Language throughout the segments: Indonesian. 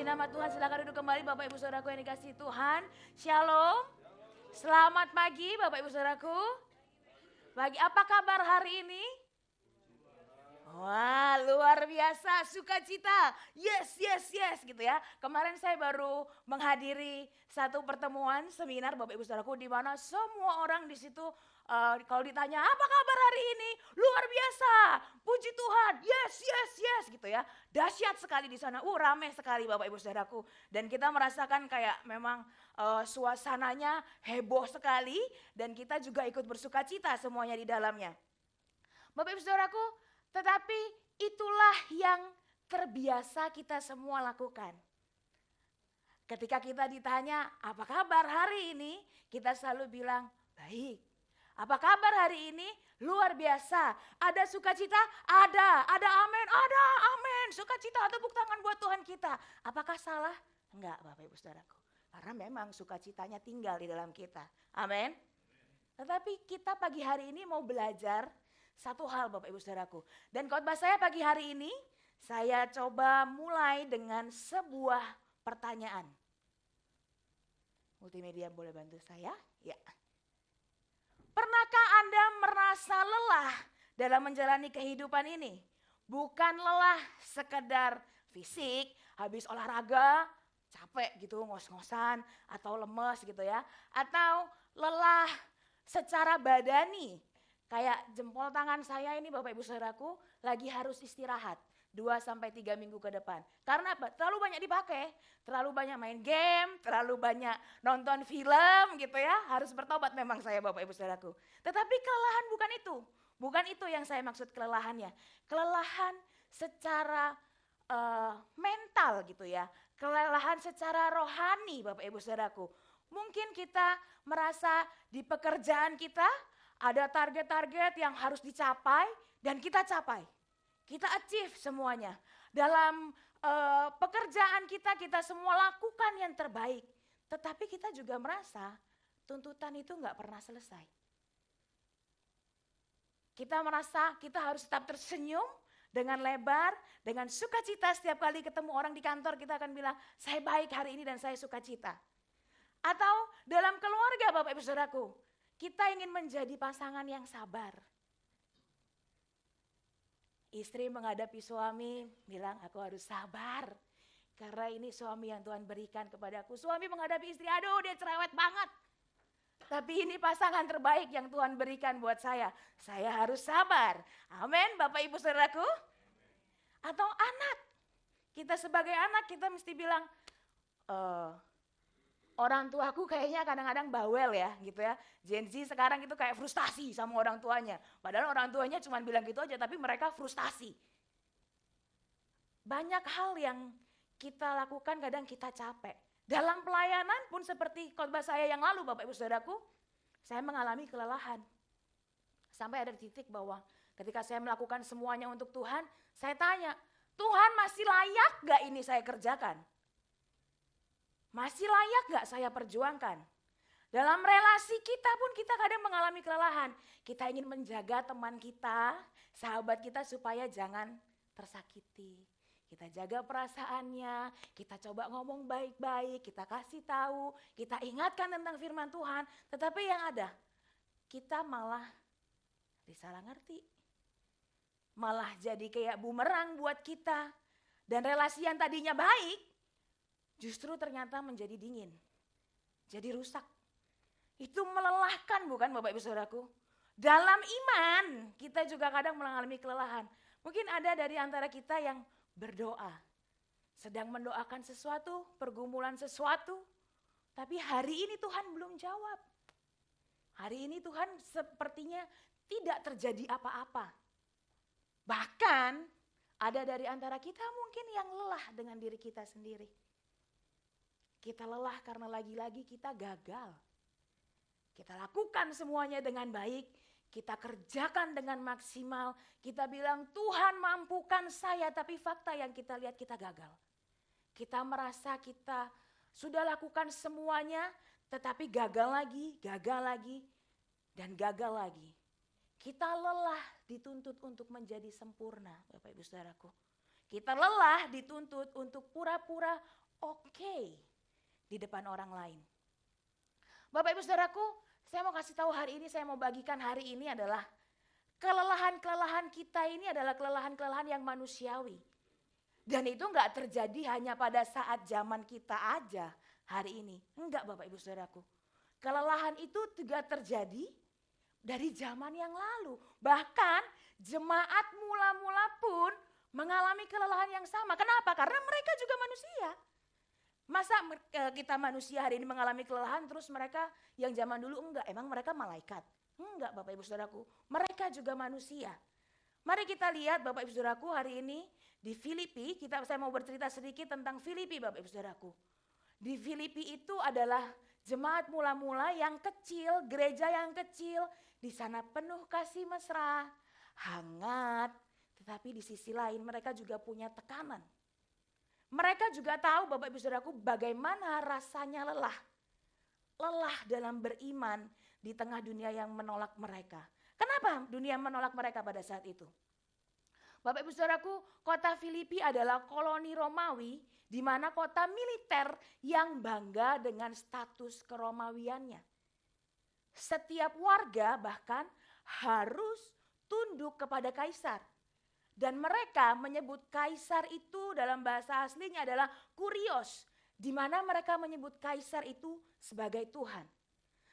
Puji nama Tuhan, silakan duduk kembali Bapak Ibu Saudaraku yang dikasihi Tuhan. Shalom. Selamat pagi Bapak Ibu Saudaraku. Apa kabar hari ini? Wah, luar biasa, sukacita. Yes, yes, yes gitu ya. Kemarin saya baru menghadiri satu pertemuan seminar Bapak Ibu Saudaraku di mana semua orang di situ kalau ditanya apa kabar hari ini? Luar biasa. Puji Tuhan. Yes, yes, yes gitu ya. Dahsyat sekali di sana. Ramai sekali Bapak Ibu Saudaraku. Dan kita merasakan kayak memang suasananya heboh sekali dan kita juga ikut bersukacita semuanya di dalamnya. Bapak Ibu Saudaraku, tetapi itulah yang terbiasa kita semua lakukan. Ketika kita ditanya, apa kabar hari ini? Kita selalu bilang, baik. Apa kabar hari ini? Luar biasa. Ada sukacita? Ada amin, ada amin. Sukacita, tepuk tangan buat Tuhan kita. Apakah salah? Enggak Bapak Ibu Saudaraku. Karena memang sukacitanya tinggal di dalam kita. Amin. Tetapi kita pagi hari ini mau belajar satu hal Bapak Ibu Saudaraku. Dan khotbah saya pagi hari ini, saya coba mulai dengan sebuah pertanyaan. Multimedia boleh bantu saya? Ya. Pernahkah Anda merasa lelah dalam menjalani kehidupan ini? Bukan lelah sekedar fisik, habis olahraga, capek gitu, ngos-ngosan, atau lemes gitu ya. Atau lelah secara badani. Kayak jempol tangan saya ini Bapak Ibu Saudaraku lagi harus istirahat 2-3 minggu ke depan. Karena apa? Terlalu banyak dipakai, terlalu banyak main game, terlalu banyak nonton film gitu ya. Harus bertobat memang saya Bapak Ibu Saudaraku. Tetapi kelelahan bukan itu. Bukan itu yang saya maksud kelelahannya. Kelelahan secara mental gitu ya. Kelelahan secara rohani Bapak Ibu Saudaraku. Mungkin kita merasa di pekerjaan kita ada target-target yang harus dicapai dan kita capai. Kita achieve semuanya. Dalam pekerjaan kita semua lakukan yang terbaik. Tetapi kita juga merasa tuntutan itu gak pernah selesai. Kita merasa kita harus tetap tersenyum dengan lebar, dengan sukacita setiap kali ketemu orang di kantor kita akan bilang, saya baik hari ini dan saya sukacita. Atau dalam keluarga Bapak Ibu Saudaraku, kita ingin menjadi pasangan yang sabar. Istri menghadapi suami bilang aku harus sabar. Karena ini suami yang Tuhan berikan kepadaku. Suami menghadapi istri, aduh dia cerewet banget. Tapi ini pasangan terbaik yang Tuhan berikan buat saya. Saya harus sabar. Amin Bapak Ibu Saudaraku. Atau anak. Kita sebagai anak kita mesti bilang, orang tuaku kayaknya kadang-kadang bawel ya gitu ya. Gen Z sekarang itu kayak frustasi sama orang tuanya. Padahal orang tuanya cuma bilang gitu aja tapi mereka frustasi. Banyak hal yang kita lakukan kadang kita capek. Dalam pelayanan pun seperti khotbah saya yang lalu Bapak Ibu Saudaraku. Saya mengalami kelelahan. Sampai ada titik bahwa ketika saya melakukan semuanya untuk Tuhan. Saya tanya, Tuhan masih layak gak ini saya kerjakan? Masih layak gak saya perjuangkan? Dalam relasi kita pun kita kadang mengalami kelelahan. Kita ingin menjaga teman kita, sahabat kita supaya jangan tersakiti. Kita jaga perasaannya, kita coba ngomong baik-baik, kita kasih tahu, kita ingatkan tentang firman Tuhan. Tetapi yang ada, kita malah disalah ngerti. Malah jadi kayak bumerang buat kita. Dan relasi yang tadinya baik, justru ternyata menjadi dingin, jadi rusak. Itu melelahkan bukan Bapak Ibu Saudaraku? Dalam iman kita juga kadang mengalami kelelahan. Mungkin ada dari antara kita yang berdoa, sedang mendoakan sesuatu, pergumulan sesuatu. Tapi hari ini Tuhan belum jawab. Hari ini Tuhan sepertinya tidak terjadi apa-apa. Bahkan ada dari antara kita mungkin yang lelah dengan diri kita sendiri. Kita lelah karena lagi-lagi kita gagal. Kita lakukan semuanya dengan baik. Kita kerjakan dengan maksimal. Kita bilang Tuhan mampukan saya. Tapi fakta yang kita lihat kita gagal. Kita merasa kita sudah lakukan semuanya. Tetapi gagal lagi. Dan gagal lagi. Kita lelah dituntut untuk menjadi sempurna Bapak Ibu Saudaraku. Kita lelah dituntut untuk pura-pura oke di depan orang lain. Bapak Ibu Saudaraku, saya mau kasih tahu hari ini, saya mau bagikan hari ini adalah kelelahan-kelelahan kita ini adalah kelelahan-kelelahan yang manusiawi. Dan itu enggak terjadi hanya pada saat zaman kita aja hari ini. Enggak Bapak Ibu Saudaraku. Kelelahan itu juga terjadi dari zaman yang lalu. Bahkan jemaat mula-mula pun mengalami kelelahan yang sama. Kenapa? Karena mereka juga manusia. Masa kita manusia hari ini mengalami kelelahan terus mereka yang zaman dulu enggak? Emang mereka malaikat? Enggak Bapak Ibu Saudaraku. Mereka juga manusia. Mari kita lihat Bapak Ibu Saudaraku hari ini di Filipi. Saya mau bercerita sedikit tentang Filipi Bapak Ibu Saudaraku. Di Filipi itu adalah jemaat mula-mula yang kecil, gereja yang kecil. Di sana penuh kasih mesra, hangat. Tetapi di sisi lain mereka juga punya tekanan. Mereka juga tahu Bapak Ibu Saudaraku bagaimana rasanya lelah. Lelah dalam beriman di tengah dunia yang menolak mereka. Kenapa dunia menolak mereka pada saat itu? Bapak Ibu Saudaraku, kota Filipi adalah koloni Romawi, di mana kota militer yang bangga dengan status keromawiannya. Setiap warga bahkan harus tunduk kepada kaisar. Dan mereka menyebut kaisar itu dalam bahasa aslinya adalah kurios, di mana mereka menyebut kaisar itu sebagai Tuhan.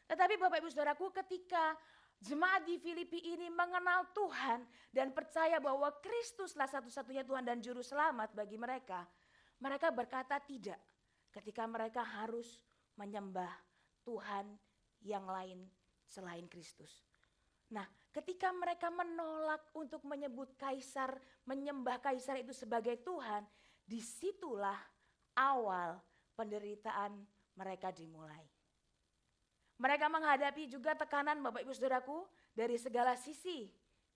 Tetapi Bapak Ibu Saudaraku, ketika jemaat di Filipi ini mengenal Tuhan dan percaya bahwa Kristuslah satu-satunya Tuhan dan Juru Selamat bagi mereka, mereka berkata tidak ketika mereka harus menyembah Tuhan yang lain selain Kristus. Nah, ketika mereka menolak untuk menyebut kaisar, menyembah kaisar itu sebagai Tuhan, disitulah awal penderitaan mereka dimulai. Mereka menghadapi juga tekanan Bapak Ibu Saudaraku dari segala sisi.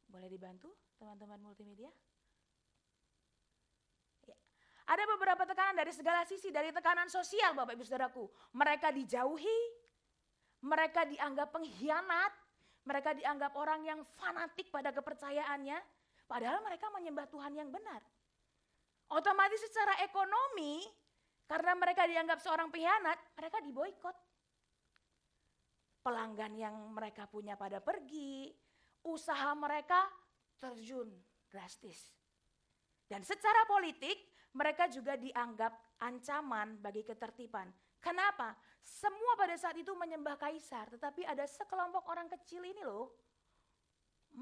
Boleh dibantu teman-teman multimedia? Ya. Ada beberapa tekanan dari segala sisi, dari tekanan sosial Bapak Ibu Saudaraku. Mereka dijauhi, mereka dianggap pengkhianat, mereka dianggap orang yang fanatik pada kepercayaannya. Padahal mereka menyembah Tuhan yang benar. Otomatis secara ekonomi, karena mereka dianggap seorang pengkhianat, mereka diboikot. Pelanggan yang mereka punya pada pergi, usaha mereka terjun drastis. Dan secara politik mereka juga dianggap ancaman bagi ketertiban. Kenapa? Semua pada saat itu menyembah kaisar, tetapi ada sekelompok orang kecil ini loh.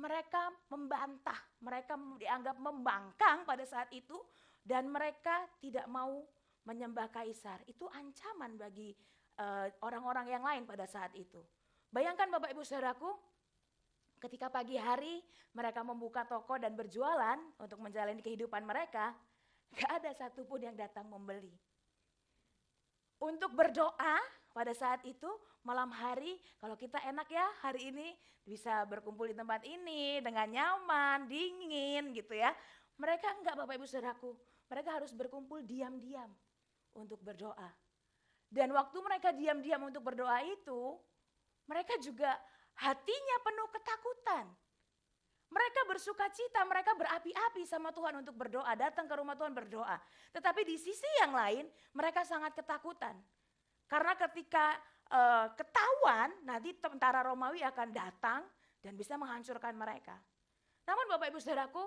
Mereka membantah, mereka dianggap membangkang pada saat itu dan mereka tidak mau menyembah kaisar. Itu ancaman bagi orang-orang yang lain pada saat itu. Bayangkan Bapak Ibu Saudaraku, ketika pagi hari mereka membuka toko dan berjualan untuk menjalani kehidupan mereka, gak ada satupun yang datang membeli. Untuk berdoa pada saat itu malam hari, kalau kita enak ya hari ini bisa berkumpul di tempat ini dengan nyaman, dingin gitu ya. Mereka enggak Bapak Ibu Saudaraku, mereka harus berkumpul diam-diam untuk berdoa. Dan waktu mereka diam-diam untuk berdoa itu, mereka juga hatinya penuh ketakutan. Mereka bersuka cita, mereka berapi-api sama Tuhan untuk berdoa, datang ke rumah Tuhan berdoa. Tetapi di sisi yang lain, mereka sangat ketakutan. Karena ketika ketahuan, nanti tentara Romawi akan datang dan bisa menghancurkan mereka. Namun Bapak Ibu Saudaraku,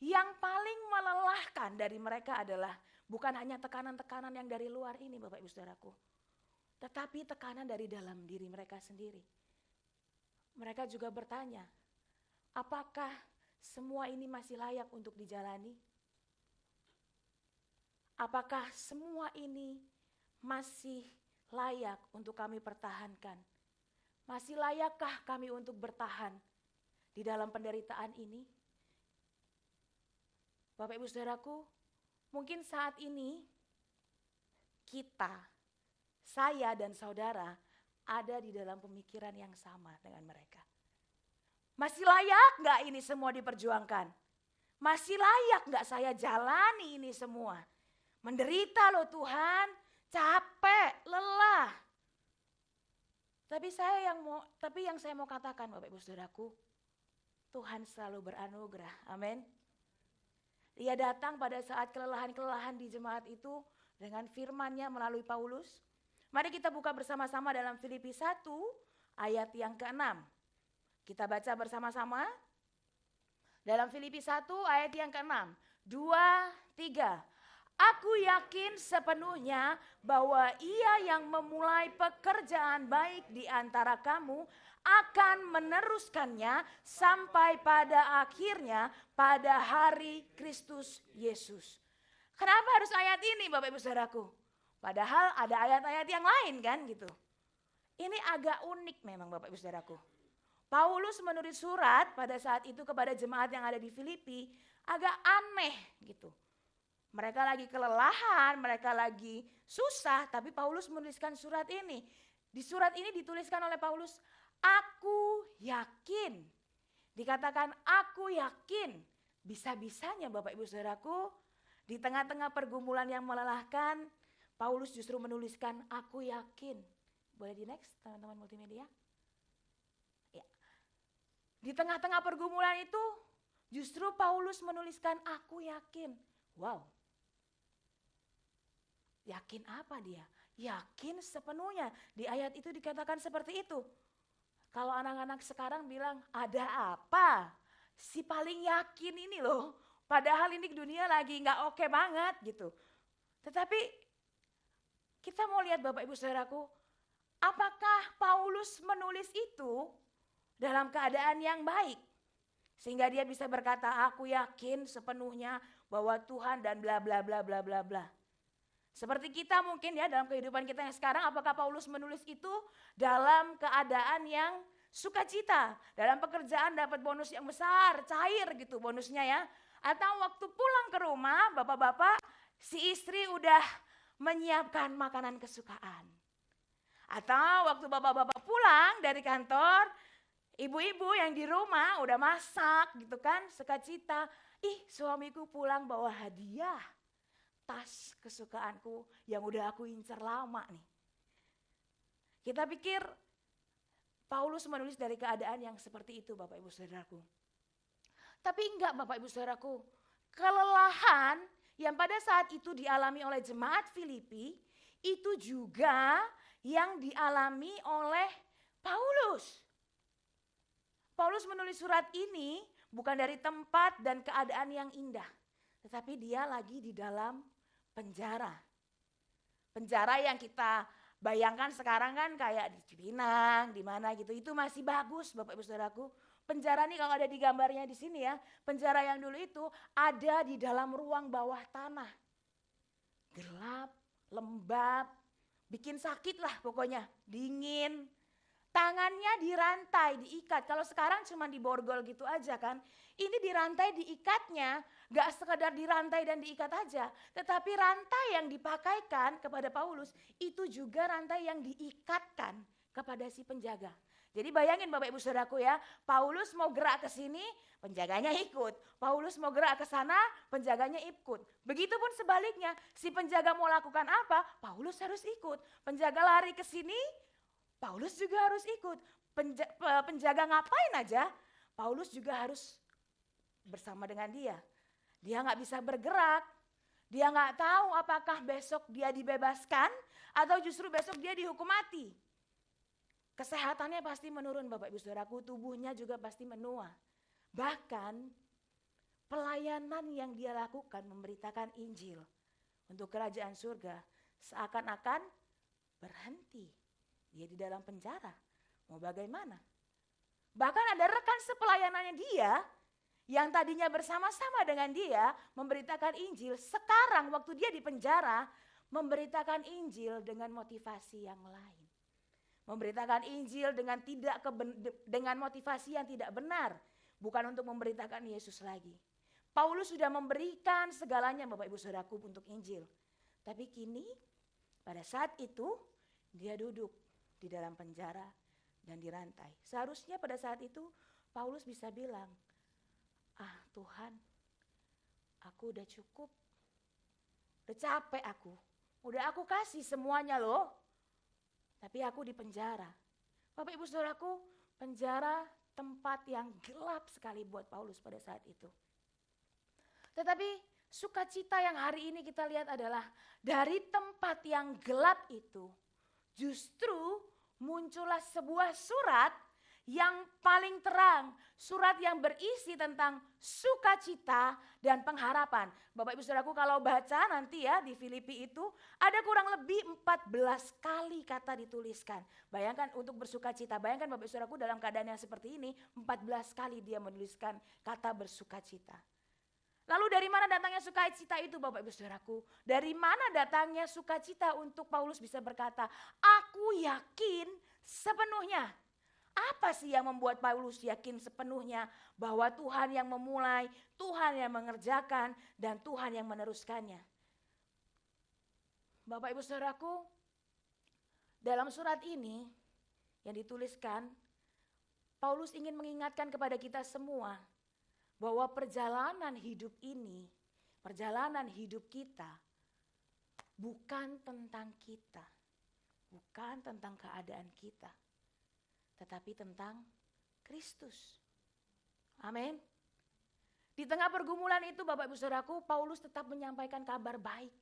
yang paling melelahkan dari mereka adalah bukan hanya tekanan-tekanan yang dari luar ini Bapak Ibu Saudaraku, tetapi tekanan dari dalam diri mereka sendiri. Mereka juga bertanya, apakah semua ini masih layak untuk dijalani? Apakah semua ini masih layak untuk kami pertahankan? Masih layakkah kami untuk bertahan di dalam penderitaan ini? Bapak Ibu Saudaraku, mungkin saat ini kita, saya dan saudara ada di dalam pemikiran yang sama dengan mereka. Masih layak gak ini semua diperjuangkan? Masih layak gak saya jalani ini semua? Menderita loh Tuhan, capek, lelah. Tapi yang saya mau katakan Bapak Ibu Saudaraku, Tuhan selalu beranugerah, amin. Dia datang pada saat kelelahan-kelelahan di jemaat itu dengan firman-Nya melalui Paulus? Mari kita buka bersama-sama dalam Filipi 1 ayat yang ke-6. Kita baca bersama-sama. Dalam Filipi 1 ayat yang ke-6. 2, 3. Aku yakin sepenuhnya bahwa Ia yang memulai pekerjaan baik di antara kamu akan meneruskannya sampai pada akhirnya pada hari Kristus Yesus. Kenapa harus ayat ini Bapak Ibu Saudaraku? Padahal ada ayat-ayat yang lain kan gitu. Ini agak unik memang Bapak Ibu Saudaraku. Paulus menulis surat pada saat itu kepada jemaat yang ada di Filipi agak aneh gitu. Mereka lagi kelelahan, mereka lagi susah, tapi Paulus menuliskan surat ini. Di surat ini dituliskan oleh Paulus, aku yakin. Dikatakan aku yakin. Bisa-bisanya Bapak Ibu Saudaraku, di tengah-tengah pergumulan yang melelahkan, Paulus justru menuliskan aku yakin. Boleh di next teman-teman multimedia? Ya. Di tengah-tengah pergumulan itu, justru Paulus menuliskan aku yakin. Wow. Yakin apa dia? Yakin sepenuhnya. Di ayat itu dikatakan seperti itu. Kalau anak-anak sekarang bilang, ada apa? Si paling yakin ini loh. Padahal ini dunia lagi gak oke banget gitu. Tetapi kita mau lihat Bapak Ibu Saudaraku, apakah Paulus menulis itu dalam keadaan yang baik? Sehingga dia bisa berkata, aku yakin sepenuhnya bahwa Tuhan dan bla bla bla bla bla bla. Seperti kita mungkin ya dalam kehidupan kita yang sekarang, apakah Paulus menulis itu dalam keadaan yang sukacita, dalam pekerjaan dapat bonus yang besar, cair gitu bonusnya ya. Atau waktu pulang ke rumah, bapak-bapak, si istri udah menyiapkan makanan kesukaan. Atau waktu bapak-bapak pulang dari kantor, ibu-ibu yang di rumah udah masak gitu kan, sukacita. Suamiku pulang bawa hadiah. Tas kesukaanku yang udah aku incar lama nih. Kita pikir Paulus menulis dari keadaan yang seperti itu Bapak Ibu Saudaraku. Tapi enggak Bapak Ibu Saudaraku. Kelelahan yang pada saat itu dialami oleh jemaat Filipi itu juga yang dialami oleh Paulus. Paulus menulis surat ini bukan dari tempat dan keadaan yang indah. Tetapi dia lagi di dalam penjara. Penjara yang kita bayangkan sekarang kan kayak di Cipinang, di mana gitu. Itu masih bagus Bapak Ibu Saudaraku. Penjara nih kalau ada di gambarnya di sini ya. Penjara yang dulu itu ada di dalam ruang bawah tanah. Gelap, lembab, bikin sakit lah pokoknya. Dingin. Tangannya dirantai, diikat. Kalau sekarang cuma diborgol gitu aja kan. Ini dirantai, diikatnya. Gak sekedar dirantai dan diikat aja. Tetapi rantai yang dipakaikan kepada Paulus itu juga rantai yang diikatkan kepada si penjaga. Jadi bayangin Bapak Ibu Saudaraku ya. Paulus mau gerak ke sini, penjaganya ikut. Paulus mau gerak ke sana, penjaganya ikut. Begitupun sebaliknya, si penjaga mau lakukan apa, Paulus harus ikut. Penjaga lari ke sini, Paulus juga harus ikut. Penjaga ngapain aja, Paulus juga harus bersama dengan dia. Dia gak bisa bergerak. Dia gak tahu apakah besok dia dibebaskan atau justru besok dia dihukum mati. Kesehatannya pasti menurun Bapak Ibu Saudaraku, tubuhnya juga pasti menua. Bahkan pelayanan yang dia lakukan memberitakan Injil untuk kerajaan surga seakan-akan berhenti. Dia di dalam penjara, mau bagaimana? Bahkan ada rekan sepelayanannya dia yang tadinya bersama-sama dengan dia memberitakan Injil, sekarang waktu dia di penjara memberitakan Injil dengan motivasi yang lain. Memberitakan Injil dengan motivasi yang tidak benar, bukan untuk memberitakan Yesus lagi. Paulus sudah memberikan segalanya Bapak Ibu Saudaraku untuk Injil. Tapi kini pada saat itu dia duduk di dalam penjara dan dirantai. Seharusnya pada saat itu Paulus bisa bilang, Tuhan, aku udah cukup, udah capek udah aku kasih semuanya loh. Tapi aku di penjara. Bapak Ibu Saudaraku, penjara tempat yang gelap sekali buat Paulus pada saat itu. Tetapi sukacita yang hari ini kita lihat adalah dari tempat yang gelap itu justru muncullah sebuah surat yang paling terang, surat yang berisi tentang sukacita dan pengharapan. Bapak Ibu Saudaraku, kalau baca nanti ya di Filipi itu ada kurang lebih 14 kali kata dituliskan. Bayangkan untuk bersukacita, bayangkan Bapak Ibu Saudaraku dalam keadaan yang seperti ini 14 kali dia menuliskan kata bersukacita. Lalu dari mana datangnya sukacita itu Bapak Ibu Saudaraku? Dari mana datangnya sukacita untuk Paulus bisa berkata, aku yakin sepenuhnya. Apa sih yang membuat Paulus yakin sepenuhnya bahwa Tuhan yang memulai, Tuhan yang mengerjakan, dan Tuhan yang meneruskannya? Bapak Ibu Saudaraku, dalam surat ini yang dituliskan, Paulus ingin mengingatkan kepada kita semua bahwa perjalanan hidup ini, perjalanan hidup kita bukan tentang kita, bukan tentang keadaan kita, tetapi tentang Kristus. Amin. Di tengah pergumulan itu Bapak Ibu Saudaraku, Paulus tetap menyampaikan kabar baik.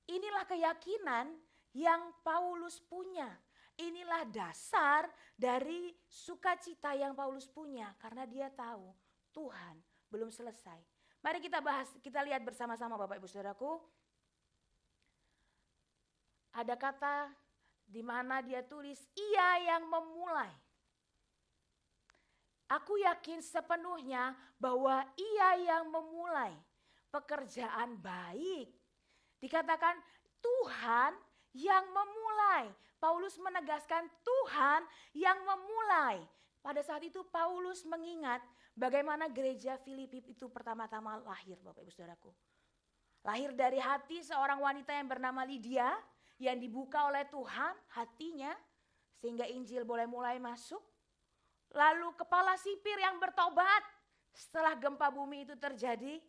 Inilah keyakinan yang Paulus punya. Inilah dasar dari sukacita yang Paulus punya karena dia tahu Tuhan belum selesai. Mari kita bahas, kita lihat bersama-sama Bapak Ibu Saudaraku. Ada kata di mana dia tulis, ia yang memulai. Aku yakin sepenuhnya bahwa ia yang memulai pekerjaan baik. Dikatakan Tuhan yang memulai. Paulus menegaskan Tuhan yang memulai. Pada saat itu Paulus mengingat bagaimana gereja Filipi itu pertama-tama lahir Bapak Ibu Saudaraku. Lahir dari hati seorang wanita yang bernama Lydia, yang dibuka oleh Tuhan hatinya sehingga Injil boleh mulai masuk. Lalu kepala sipir yang bertobat setelah gempa bumi itu terjadi.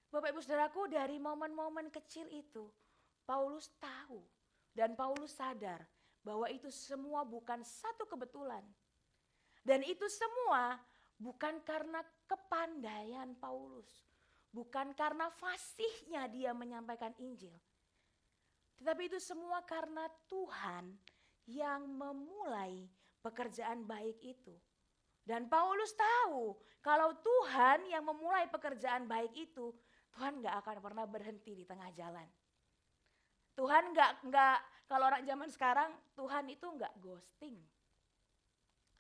Bapak Ibu Saudaraku, dari momen-momen kecil itu Paulus tahu dan Paulus sadar bahwa itu semua bukan satu kebetulan. Dan itu semua bukan karena kepandaian Paulus, bukan karena fasihnya dia menyampaikan Injil. Tetapi itu semua karena Tuhan yang memulai pekerjaan baik itu. Dan Paulus tahu kalau Tuhan yang memulai pekerjaan baik itu, Tuhan gak akan pernah berhenti di tengah jalan. Tuhan gak kalau orang zaman sekarang, Tuhan itu gak ghosting.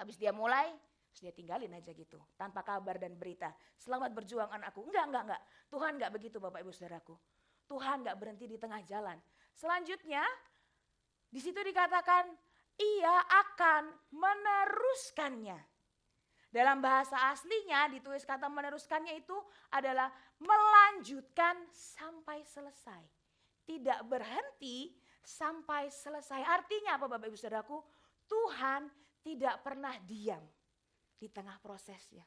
Habis dia mulai, terus dia tinggalin aja gitu, tanpa kabar dan berita. Selamat berjuang anakku. Enggak. Tuhan gak begitu Bapak Ibu Saudaraku. Tuhan gak berhenti di tengah jalan. Selanjutnya, di situ dikatakan ia akan meneruskannya. Dalam bahasa aslinya ditulis kata meneruskannya itu adalah melanjutkan sampai selesai. Tidak berhenti sampai selesai. Artinya apa Bapak Ibu Saudaraku? Tuhan tidak pernah diam di tengah prosesnya.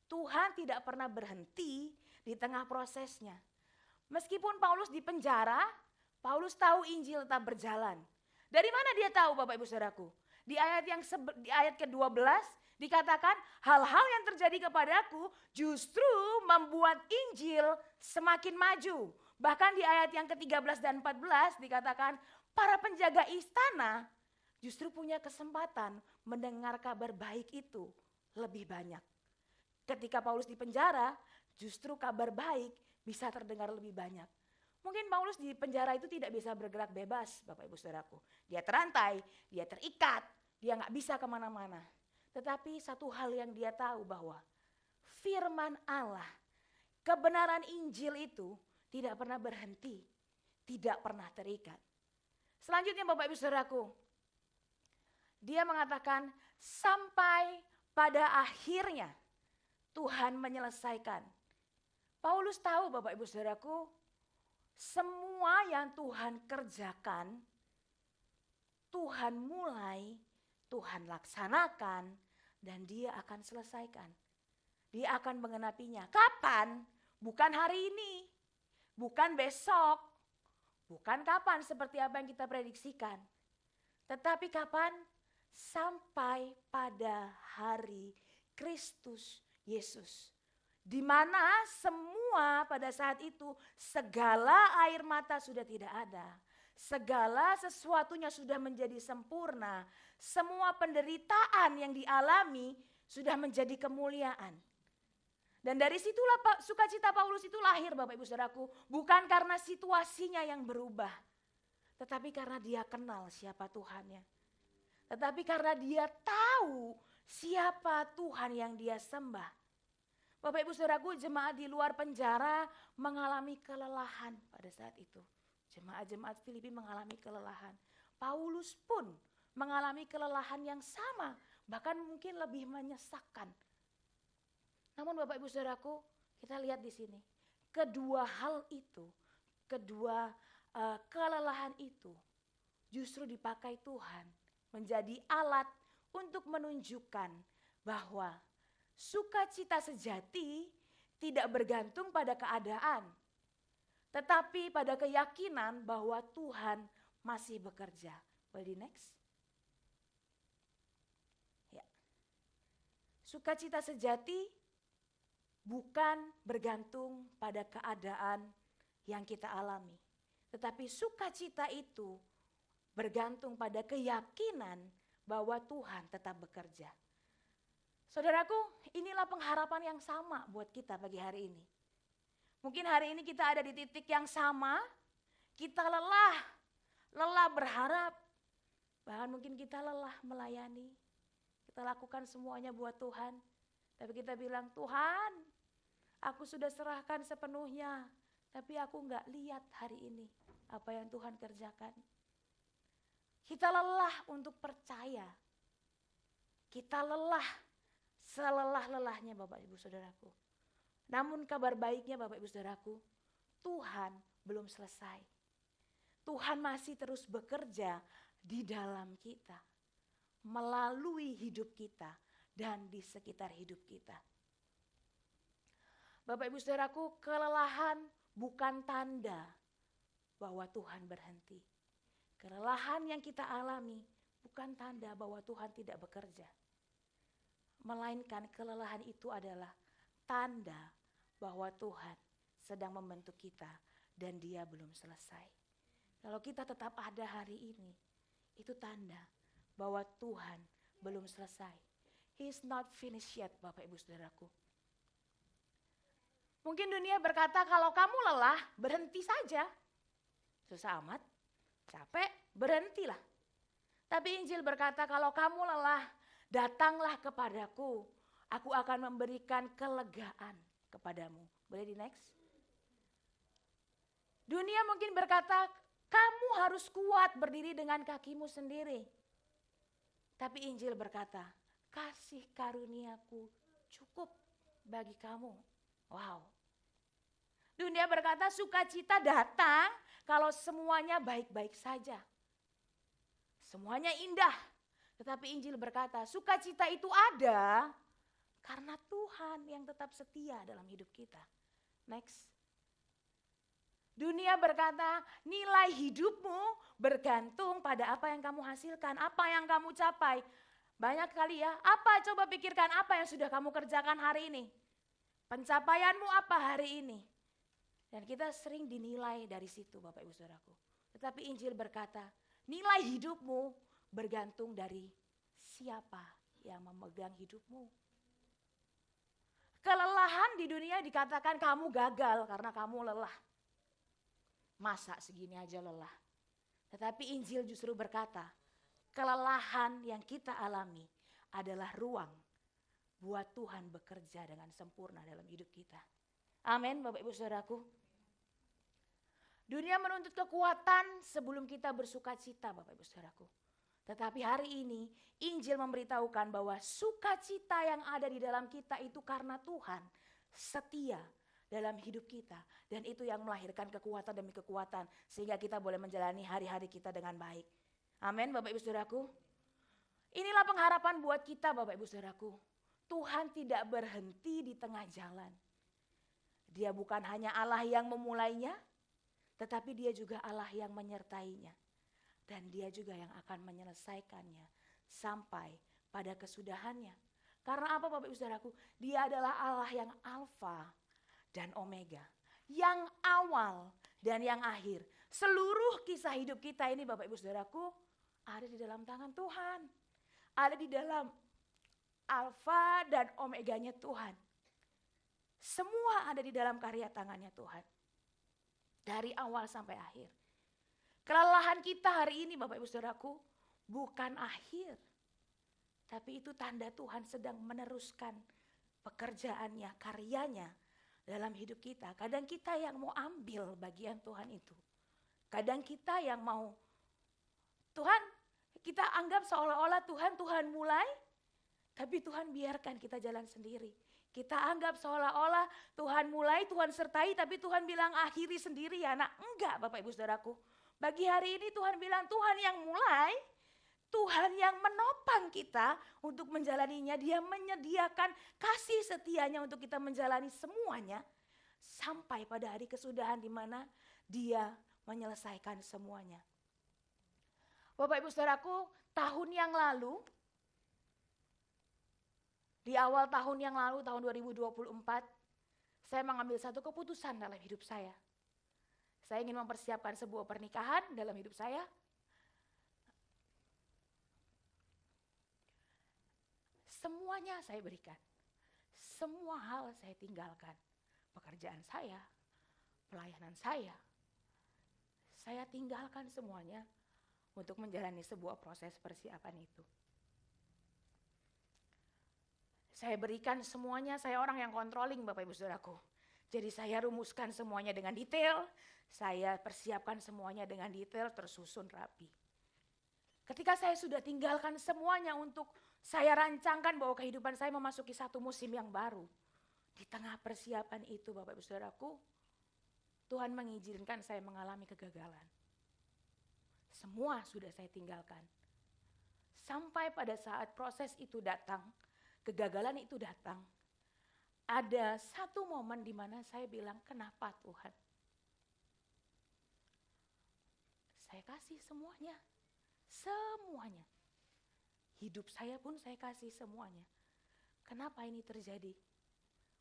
Tuhan tidak pernah berhenti di tengah prosesnya. Meskipun Paulus di penjara, Paulus tahu Injil tetap berjalan. Dari mana dia tahu Bapak Ibu Saudaraku? Di ayat ke-12 dikatakan hal-hal yang terjadi kepadaku justru membuat Injil semakin maju. Bahkan di ayat yang ke-13 dan 14 dikatakan para penjaga istana justru punya kesempatan mendengar kabar baik itu lebih banyak. Ketika Paulus di penjara, justru kabar baik bisa terdengar lebih banyak. Mungkin Paulus di penjara itu tidak bisa bergerak bebas Bapak Ibu Saudaraku. Dia terantai, dia terikat, dia gak bisa kemana-mana. Tetapi satu hal yang dia tahu bahwa firman Allah, kebenaran Injil itu tidak pernah berhenti, tidak pernah terikat. Selanjutnya Bapak Ibu Saudaraku, dia mengatakan sampai pada akhirnya Tuhan menyelesaikan. Paulus tahu Bapak Ibu Saudaraku, semua yang Tuhan kerjakan, Tuhan mulai, Tuhan laksanakan, dan dia akan selesaikan. Dia akan mengenapinya. Kapan? Bukan hari ini, bukan besok, bukan kapan seperti apa yang kita prediksikan. Tetapi kapan? Sampai pada hari Kristus Yesus. Di mana semua pada saat itu segala air mata sudah tidak ada. Segala sesuatunya sudah menjadi sempurna. Semua penderitaan yang dialami sudah menjadi kemuliaan. Dan dari situlah sukacita Paulus itu lahir, Bapak Ibu Saudaraku. Bukan karena situasinya yang berubah. Tetapi karena dia kenal siapa Tuhannya. Tetapi karena dia tahu siapa Tuhan yang dia sembah. Bapak Ibu Saudaraku, jemaat di luar penjara mengalami kelelahan pada saat itu. Jemaat-jemaat Filipi mengalami kelelahan. Paulus pun mengalami kelelahan yang sama, bahkan mungkin lebih menyesakkan. Namun Bapak Ibu Saudaraku, kita lihat di sini. Kedua hal itu, kedua kelelahan itu justru dipakai Tuhan menjadi alat untuk menunjukkan bahwa sukacita sejati tidak bergantung pada keadaan, tetapi pada keyakinan bahwa Tuhan masih bekerja. Boleh di next? Ya. Sukacita sejati bukan bergantung pada keadaan yang kita alami, tetapi sukacita itu bergantung pada keyakinan bahwa Tuhan tetap bekerja. Saudaraku, inilah pengharapan yang sama buat kita pagi hari ini. Mungkin hari ini kita ada di titik yang sama, kita lelah berharap, bahkan mungkin kita lelah melayani. Kita lakukan semuanya buat Tuhan, tapi kita bilang, Tuhan, aku sudah serahkan sepenuhnya, tapi aku gak lihat hari ini apa yang Tuhan kerjakan. Kita lelah untuk percaya. Kita lelah, selelah-lelahnya Bapak Ibu Saudaraku. Namun kabar baiknya Bapak Ibu Saudaraku, Tuhan belum selesai. Tuhan masih terus bekerja di dalam kita, melalui hidup kita dan di sekitar hidup kita. Bapak Ibu Saudaraku, kelelahan bukan tanda bahwa Tuhan berhenti. Kelelahan yang kita alami bukan tanda bahwa Tuhan tidak bekerja. Melainkan kelelahan itu adalah tanda bahwa Tuhan sedang membentuk kita dan Dia belum selesai. Kalau kita tetap ada hari ini, itu tanda bahwa Tuhan belum selesai. He is not finished yet, Bapak Ibu Saudaraku. Mungkin dunia berkata kalau kamu lelah, berhenti saja. Susah amat, capek, berhentilah. Tapi Injil berkata kalau kamu lelah, datanglah kepadaku. Aku akan memberikan kelegaan kepadamu. Boleh di next? Dunia mungkin berkata kamu harus kuat berdiri dengan kakimu sendiri. Tapi Injil berkata kasih karuniaku cukup bagi kamu. Wow. Dunia berkata sukacita datang kalau semuanya baik-baik saja. Semuanya indah. Tetapi Injil berkata sukacita itu ada karena Tuhan yang tetap setia dalam hidup kita. Next. Dunia berkata nilai hidupmu bergantung pada apa yang kamu hasilkan, apa yang kamu capai. Banyak kali ya, coba pikirkan apa yang sudah kamu kerjakan hari ini. Pencapaianmu apa hari ini? Dan kita sering dinilai dari situ Bapak Ibu Saudaraku. Tetapi Injil berkata nilai hidupmu bergantung dari siapa yang memegang hidupmu. Kelelahan di dunia dikatakan kamu gagal karena kamu lelah. Masa segini aja lelah. Tetapi Injil justru berkata kelelahan yang kita alami adalah ruang buat Tuhan bekerja dengan sempurna dalam hidup kita. Amin Bapak Ibu Saudaraku. Dunia menuntut kekuatan sebelum kita bersukacita Bapak Ibu Saudaraku. Tetapi hari ini Injil memberitahukan bahwa sukacita yang ada di dalam kita itu karena Tuhan setia dalam hidup kita. Dan itu yang melahirkan kekuatan demi kekuatan sehingga kita boleh menjalani hari-hari kita dengan baik. Amin Bapak Ibu Saudaraku. Inilah pengharapan buat kita Bapak Ibu Saudaraku. Tuhan tidak berhenti di tengah jalan. Dia bukan hanya Allah yang memulainya, tetapi Dia juga Allah yang menyertainya. Dan Dia juga yang akan menyelesaikannya sampai pada kesudahannya. Karena apa Bapak Ibu Saudaraku? Dia adalah Allah yang Alfa dan Omega. Yang awal dan yang akhir. Seluruh kisah hidup kita ini Bapak Ibu Saudaraku ada di dalam tangan Tuhan. Ada di dalam Alfa dan Omeganya Tuhan. Semua ada di dalam karya tangannya Tuhan. Dari awal sampai akhir. Kelelahan kita hari ini Bapak Ibu Saudaraku bukan akhir. Tapi itu tanda Tuhan sedang meneruskan pekerjaannya, karyanya dalam hidup kita. Kadang kita yang mau ambil bagian Tuhan itu. Kadang kita yang mau, Tuhan kita anggap seolah-olah Tuhan mulai, tapi Tuhan biarkan kita jalan sendiri. Kita anggap seolah-olah Tuhan mulai, Tuhan sertai, tapi Tuhan bilang akhiri sendiri ya. Nah enggak Bapak Ibu Saudaraku. Bagi hari ini Tuhan bilang Tuhan yang mulai, Tuhan yang menopang kita untuk menjalaninya. Dia menyediakan kasih setianya untuk kita menjalani semuanya. Sampai pada hari kesudahan di mana dia menyelesaikan semuanya. Bapak Ibu Saudaraku, tahun yang lalu, di awal tahun yang lalu, tahun 2024, saya mengambil satu keputusan dalam hidup saya. Saya ingin mempersiapkan sebuah pernikahan dalam hidup saya. Semuanya saya berikan. Semua hal saya tinggalkan. Pekerjaan saya, pelayanan saya tinggalkan semuanya untuk menjalani sebuah proses persiapan itu. Saya berikan semuanya, saya orang yang controlling Bapak Ibu Saudaraku. Jadi saya rumuskan semuanya dengan detail, saya persiapkan semuanya dengan detail, tersusun rapi. Ketika saya sudah tinggalkan semuanya untuk saya rancangkan bahwa kehidupan saya memasuki satu musim yang baru. Di tengah persiapan itu Bapak Ibu Saudaraku, Tuhan mengizinkan saya mengalami kegagalan. Semua sudah saya tinggalkan. Sampai pada saat proses itu datang, kegagalan itu datang. Ada satu momen di mana saya bilang, kenapa Tuhan? Saya kasih semuanya. Semuanya. Hidup saya pun saya kasih semuanya. Kenapa ini terjadi?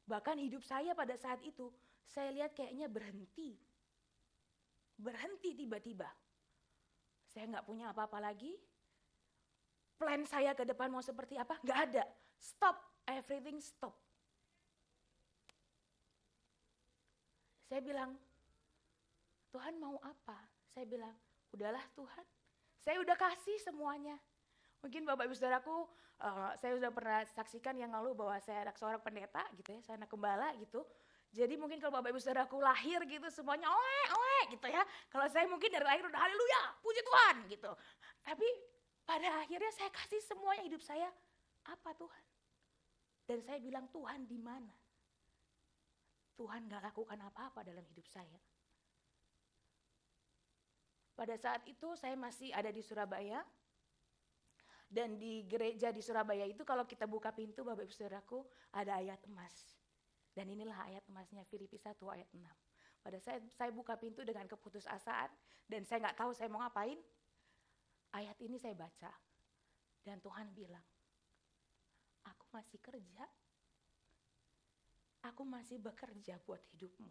Bahkan hidup saya pada saat itu, saya lihat kayaknya berhenti. Berhenti tiba-tiba. Saya nggak punya apa-apa lagi. Plan saya ke depan mau seperti apa? Nggak ada. Stop, everything stop. Saya bilang, Tuhan mau apa? Saya bilang, udahlah Tuhan. Saya udah kasih semuanya. Mungkin Bapak Ibu Saudaraku, saya sudah pernah saksikan yang lalu bahwa saya anak seorang pendeta gitu ya, saya anak gembala gitu. Jadi mungkin kalau Bapak Ibu Saudaraku lahir gitu semuanya oe gitu ya. Kalau saya mungkin dari lahir udah haleluya, puji Tuhan gitu. Tapi pada akhirnya saya kasih semuanya hidup saya, apa Tuhan? Dan saya bilang Tuhan di mana? Tuhan gak lakukan apa-apa dalam hidup saya. Pada saat itu saya masih ada di Surabaya. Dan di gereja di Surabaya itu kalau kita buka pintu Bapak Ibu Saudaraku ada ayat emas. Dan inilah ayat emasnya Filipi 1 ayat 6. Pada saat saya buka pintu dengan keputusasaan dan saya gak tahu saya mau ngapain. Ayat ini saya baca dan Tuhan bilang, aku masih kerja. Aku masih bekerja buat hidupmu.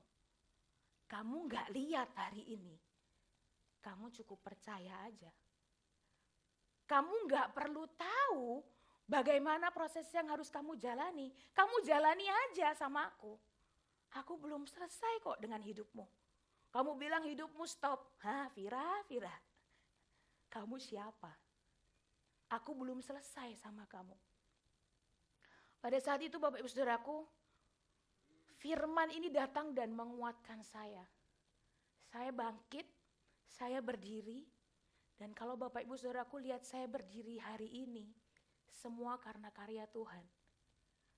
Kamu gak lihat hari ini. Kamu cukup percaya aja. Kamu gak perlu tahu bagaimana proses yang harus kamu jalani. Kamu jalani aja sama aku. Aku belum selesai kok dengan hidupmu. Kamu bilang hidupmu stop. Hah, Vira. Kamu siapa? Aku belum selesai sama kamu. Pada saat itu Bapak Ibu Saudaraku, firman ini datang dan menguatkan saya. Saya bangkit, saya berdiri. Dan kalau Bapak Ibu Saudaraku lihat saya berdiri hari ini, semua karena karya Tuhan.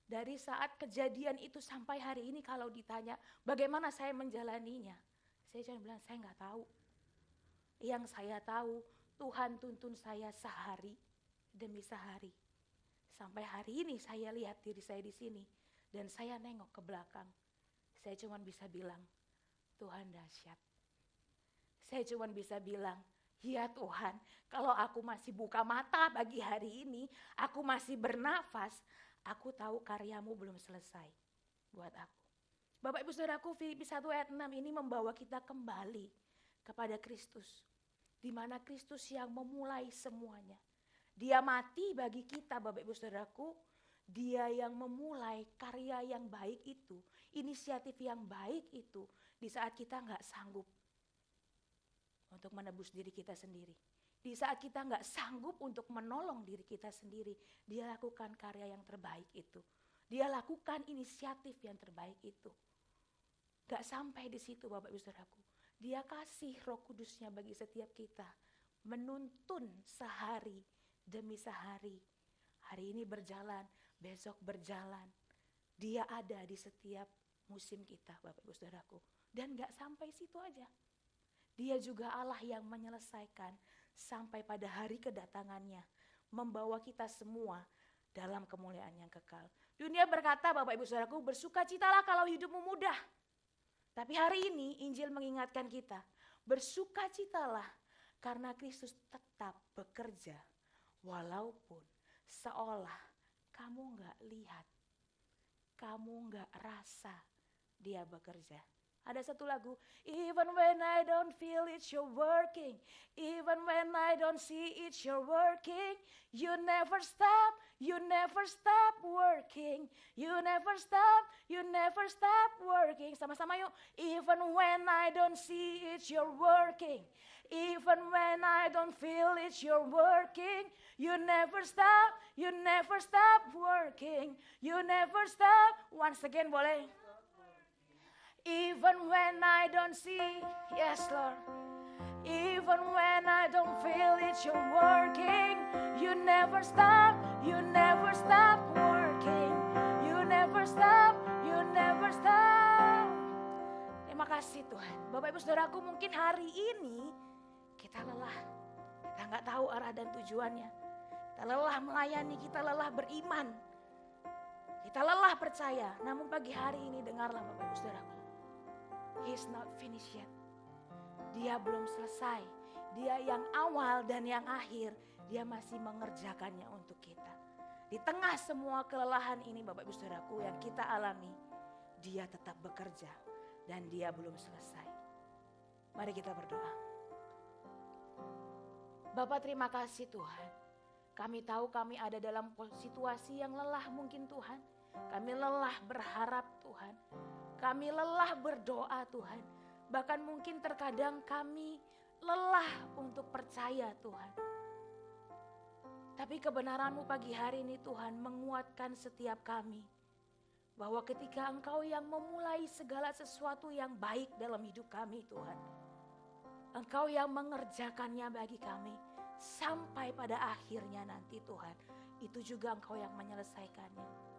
Dari saat kejadian itu sampai hari ini kalau ditanya bagaimana saya menjalaninya, saya cuma bilang saya nggak tahu. Yang saya tahu Tuhan tuntun saya sehari demi sehari. Sampai hari ini saya lihat diri saya di sini dan saya nengok ke belakang. Saya cuma bisa bilang, Tuhan dahsyat. Saya cuma bisa bilang, ya Tuhan, kalau aku masih buka mata pagi hari ini, aku masih bernafas, Aku tahu karyamu belum selesai buat aku. Bapak Ibu Saudaraku, Filipi 1 ayat 6 ini membawa kita kembali kepada Kristus. Di mana Kristus yang memulai semuanya. Dia mati bagi kita Bapak Ibu Saudaraku. Dia yang memulai karya yang baik itu. Inisiatif yang baik itu. Di saat kita gak sanggup untuk menebus diri kita sendiri. Di saat kita gak sanggup untuk menolong diri kita sendiri. Dia lakukan karya yang terbaik itu. Dia lakukan inisiatif yang terbaik itu. Gak sampai di situ Bapak Ibu Saudaraku. Dia kasih Roh Kudusnya bagi setiap kita. Menuntun sehari demi sehari. Hari ini berjalan, besok berjalan. Dia ada di setiap musim kita Bapak Ibu Saudaraku. Dan gak sampai situ aja. Dia juga Allah yang menyelesaikan sampai pada hari kedatangannya. Membawa kita semua dalam kemuliaan yang kekal. Dunia berkata Bapak Ibu Saudaraku, bersukacitalah kalau hidupmu mudah. Tapi hari ini Injil mengingatkan kita, bersukacitalah karena Kristus tetap bekerja. Walaupun seolah kamu gak lihat, kamu gak rasa dia bekerja. Ada satu lagu, even when I don't feel it, you're working. Even when I don't see it, you're working. You never stop working. You never stop working. Sama-sama yuk. Even when I don't see it, you're working. Even when I don't feel it, you're working. You never stop working. You never stop. Once again boleh. Even when I don't see, yes Lord. Even when I don't feel it, you're working. You never stop working. You never stop. Terima kasih Tuhan. Bapak Ibu Saudaraku, mungkin hari ini kita lelah. Kita gak tahu arah dan tujuannya. Kita lelah melayani, kita lelah beriman. Kita lelah percaya. Namun pagi hari ini dengarlah Bapak Ibu Saudaraku. He's not finished yet. Dia belum selesai. Dia yang awal dan yang akhir. Dia masih mengerjakannya untuk kita. Di tengah semua kelelahan ini Bapak Ibu Saudaraku yang kita alami. Dia tetap bekerja. Dan dia belum selesai. Mari kita berdoa. Bapak terima kasih Tuhan. Kami tahu kami ada dalam situasi yang lelah mungkin Tuhan. Kami lelah berharap Tuhan. Kami lelah berdoa Tuhan. Bahkan mungkin terkadang kami lelah untuk percaya Tuhan. Tapi kebenaran-Mu pagi hari ini Tuhan menguatkan setiap kami. Bahwa ketika Engkau yang memulai segala sesuatu yang baik dalam hidup kami Tuhan. Engkau yang mengerjakannya bagi kami. Sampai pada akhirnya nanti Tuhan. Itu juga Engkau yang menyelesaikannya.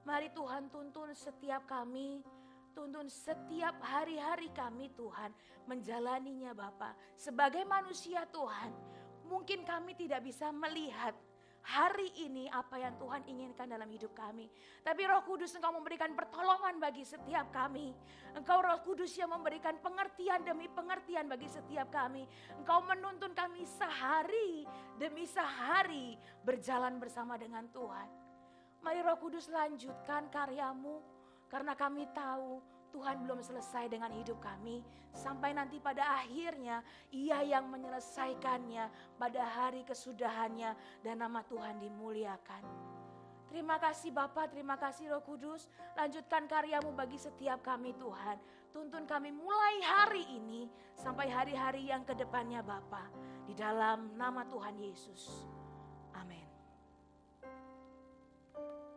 Mari Tuhan tuntun setiap kami. Tuntun setiap hari-hari kami Tuhan menjalaninya Bapa. Sebagai manusia Tuhan, mungkin kami tidak bisa melihat hari ini apa yang Tuhan inginkan dalam hidup kami. Tapi Roh Kudus Engkau memberikan pertolongan bagi setiap kami. Engkau Roh Kudus yang memberikan pengertian demi pengertian bagi setiap kami. Engkau menuntun kami sehari demi sehari berjalan bersama dengan Tuhan. Mari Roh Kudus lanjutkan karya-Mu. Karena kami tahu Tuhan belum selesai dengan hidup kami. Sampai nanti pada akhirnya Ia yang menyelesaikannya pada hari kesudahannya. Dan nama Tuhan dimuliakan. Terima kasih Bapa, terima kasih Roh Kudus. Lanjutkan karya-Mu bagi setiap kami Tuhan. Tuntun kami mulai hari ini sampai hari-hari yang kedepannya Bapa. Di dalam nama Tuhan Yesus.